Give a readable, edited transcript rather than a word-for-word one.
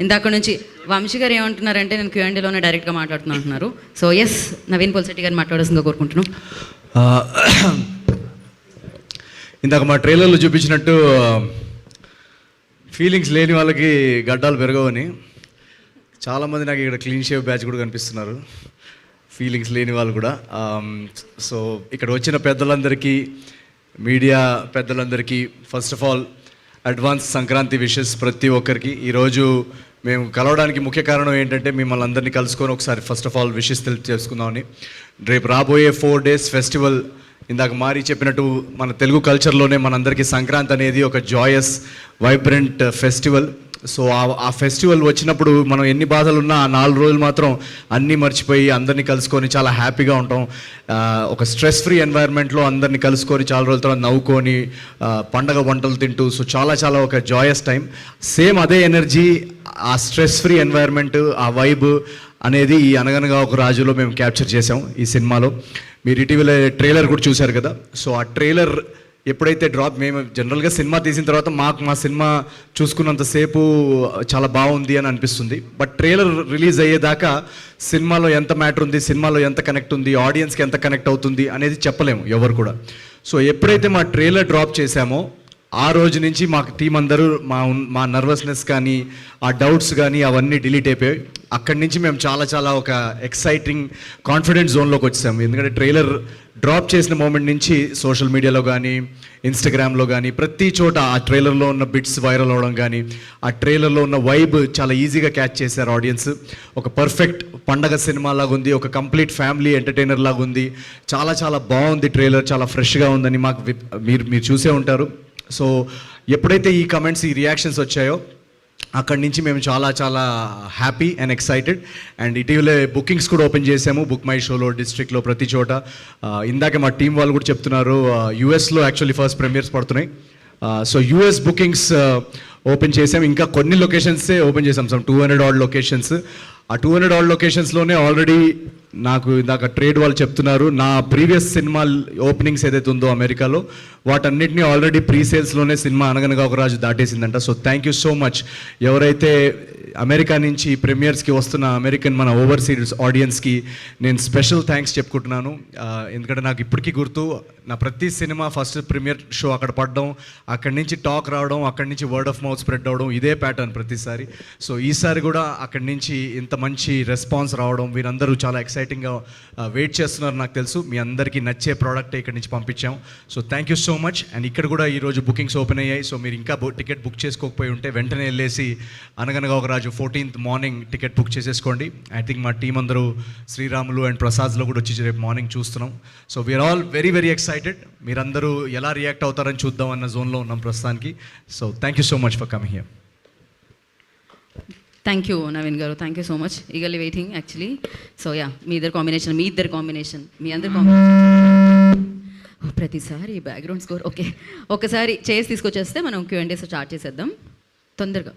ఇందాక నుంచి వంశీ గారు ఏమంటున్నారంటే నేను క్యూఎండీలోనే డైరెక్ట్గా మాట్లాడుతున్నా అంటున్నారు. సో ఎస్, నవీన్ పోల్శెట్టి గారిని మాట్లాడాల్సిందిగా కోరుకుంటున్నాం. ఇందాక మా ట్రైలర్లో చూపించినట్టు ఫీలింగ్స్ లేని వాళ్ళకి గడ్డాలు పెరగవని చాలామంది నాకు ఇక్కడ క్లీన్ షేవ్ బ్యాచ్ కూడా కనిపిస్తున్నారు, ఫీలింగ్స్ లేని వాళ్ళు కూడా. సో ఇక్కడ వచ్చిన పెద్దలందరికీ, మీడియా పెద్దలందరికీ first of all advance Sankranti wishes ప్రతి ఒక్కరికి. ఈరోజు మేము కలవడానికి ముఖ్య కారణం ఏంటంటే మిమ్మల్ని అందరినీ కలుసుకొని ఒకసారి ఫస్ట్ ఆఫ్ ఆల్ విషెస్ తెలుసుకుందామని. రేపు రాబోయే 4 days ఫెస్టివల్, ఇందాక మారి చెప్పినట్టు మన తెలుగు కల్చర్లోనే మనందరికీ సంక్రాంతి అనేది ఒక జాయస్ వైబ్రెంట్ ఫెస్టివల్. సో ఆ ఫెస్టివల్ వచ్చినప్పుడు మనం ఎన్ని బాధలు ఉన్నా ఆ 4 రోజులు మాత్రం అన్నీ మర్చిపోయి అందరినీ కలుసుకొని చాలా హ్యాపీగా ఉంటాం. ఒక స్ట్రెస్ ఫ్రీ ఎన్వైర్న్మెంట్లో అందరినీ కలుసుకొని చాలా రోజుల తర్వాత నవ్వుకొని పండగ వంటలు తింటూ, సో చాలా చాలా ఒక జాయస్ టైం. సేమ్ అదే ఎనర్జీ, ఆ స్ట్రెస్ ఫ్రీ ఎన్వైర్న్మెంట్, ఆ వైబ్ అనేది ఈ అనగనగా ఒక రాజులో మేము క్యాప్చర్ చేసాం ఈ సినిమాలో. మీరు ఇటీవల ట్రైలర్ కూడా చూశారు కదా. సో ఆ ట్రైలర్ ఎప్పుడైతే డ్రాప్, మేము జనరల్గా సినిమా తీసిన తర్వాత మా సినిమా చూసుకున్నంతసేపు చాలా బాగుంది అని అనిపిస్తుంది. బట్ ట్రైలర్ రిలీజ్ అయ్యేదాకా సినిమాలో ఎంత మ్యాటర్ ఉంది, సినిమాలో ఎంత కనెక్ట్ ఉంది, ఆడియన్స్కి ఎంత కనెక్ట్ అవుతుంది అనేది చెప్పలేము ఎవరు కూడా. సో ఎప్పుడైతే మా ట్రైలర్ డ్రాప్ చేశామో ఆ రోజు నుంచి మా టీం అందరూ మా నర్వస్నెస్ కానీ, ఆ డౌట్స్ కానీ అవన్నీ డిలీట్ అయిపోయాయి. అక్కడి నుంచి మేము చాలా చాలా ఒక ఎక్సైటింగ్ కాన్ఫిడెంట్ జోన్లోకి వచ్చాము. ఎందుకంటే ట్రైలర్ డ్రాప్ చేసిన మూమెంట్ నుంచి సోషల్ మీడియాలో కానీ, ఇన్స్టాగ్రామ్లో కానీ ప్రతి చోట ఆ ట్రైలర్లో ఉన్న బిట్స్ వైరల్ అవ్వడం కానీ, ఆ ట్రైలర్లో ఉన్న వైబ్ చాలా ఈజీగా క్యాచ్ చేశారు ఆడియన్స్. ఒక పర్ఫెక్ట్ పండగ సినిమా లాగా ఉంది, ఒక కంప్లీట్ ఫ్యామిలీ ఎంటర్టైనర్ లాగా ఉంది. చాలా చాలా బాగుంది ట్రైలర్, చాలా ఫ్రెష్గా ఉందని మాకు మీరు చూసే ఉంటారు. సో ఎప్పుడైతే ఈ కమెంట్స్, ఈ రియాక్షన్స్ వచ్చాయో అక్కడి నుంచి మేము చాలా చాలా హ్యాపీ అండ్ ఎక్సైటెడ్. అండ్ ఇటీవలే బుకింగ్స్ కూడా ఓపెన్ చేసాము, బుక్ మై షోలో, డిస్ట్రిక్ట్లో, ప్రతి చోట. ఇందాక మా టీం వాళ్ళు కూడా చెప్తున్నారు యూఎస్లో యాక్చువల్లీ ఫస్ట్ ప్రీమియర్స్ పడుతున్నాయి. సో యూఎస్ బుకింగ్స్ ఓపెన్ చేసాం. ఇంకా కొన్ని లొకేషన్సే ఓపెన్ చేసాం, సమ్ 200 odd లొకేషన్స్. ఆ 200 odd లొకేషన్స్లోనే ఆల్రెడీ నాకు ఇందాక ట్రేడ్ వాళ్ళు చెప్తున్నారు, నా ప్రీవియస్ సినిమా ఓపెనింగ్స్ ఏదైతే ఉందో అమెరికాలో వాటన్నిటిని ఆల్రెడీ ప్రీ సేల్స్లోనే సినిమా అనగనగా ఒక రాజు దాటేసిందంట. So thank you so much ఎవరైతే అమెరికా నుంచి ప్రీమియర్స్కి వస్తున్న అమెరికన్ మన ఓవర్సీస్ ఆడియన్స్కి నేను స్పెషల్ థ్యాంక్స్ చెప్పుకుంటున్నాను. ఎందుకంటే నాకు ఇప్పటికీ గుర్తు, నా ప్రతి సినిమా ఫస్ట్ ప్రీమియర్ షో అక్కడ పడడం, అక్కడి నుంచి టాక్ రావడం, అక్కడి నుంచి వర్డ్ ఆఫ్ మౌత్ స్ప్రెడ్ అవడం, ఇదే ప్యాటర్న్ ప్రతిసారి. సో ఈసారి కూడా అక్కడి నుంచి ఇంత మంచి రెస్పాన్స్ రావడం, వీరందరూ చాలా ఎక్సైటింగ్గా వెయిట్ చేస్తున్నారు. నాకు తెలుసు మీ అందరికీ నచ్చే ప్రోడక్ట్ ఇక్కడి నుంచి పంపించాం. So thank you so much. And ఇక్కడ కూడా ఈరోజు బుకింగ్స్ ఓపెన్ అయ్యాయి. సో మీరు ఇంకా టికెట్ బుక్ చేసుకోకపోయి ఉంటే వెంటనే వెళ్ళేసి Anaganaga Oka Raju 14th morning ticket book చేసేసుకోండి. ఐ థింక్ మా టీం అందరూ శ్రీరాములు అండ్ ప్రసాద్లో కూడా వచ్చి రేపు మార్నింగ్ చూస్తున్నాం. So we are all very very excited. మీరందరూ ఎలా రియాక్ట్ అవుతారని చూద్దాం అన్న జోన్లో ఉన్నాం ప్రస్తుతానికి. So thank you so much for coming here. Thank you Naveen garu, thank you so much. Eagerly waiting actually. So yeah, మీ ఇద్దరు కాంబినేషన్ మీ అందరి కాంబినేషన్ ప్రతిసారి బ్యాక్గ్రౌండ్ స్కోర్. ఓకే, ఒకసారి చేసి తీసుకొచ్చేస్తే మనం Q&A స్టార్ట్ చేసేద్దాం తొందరగా.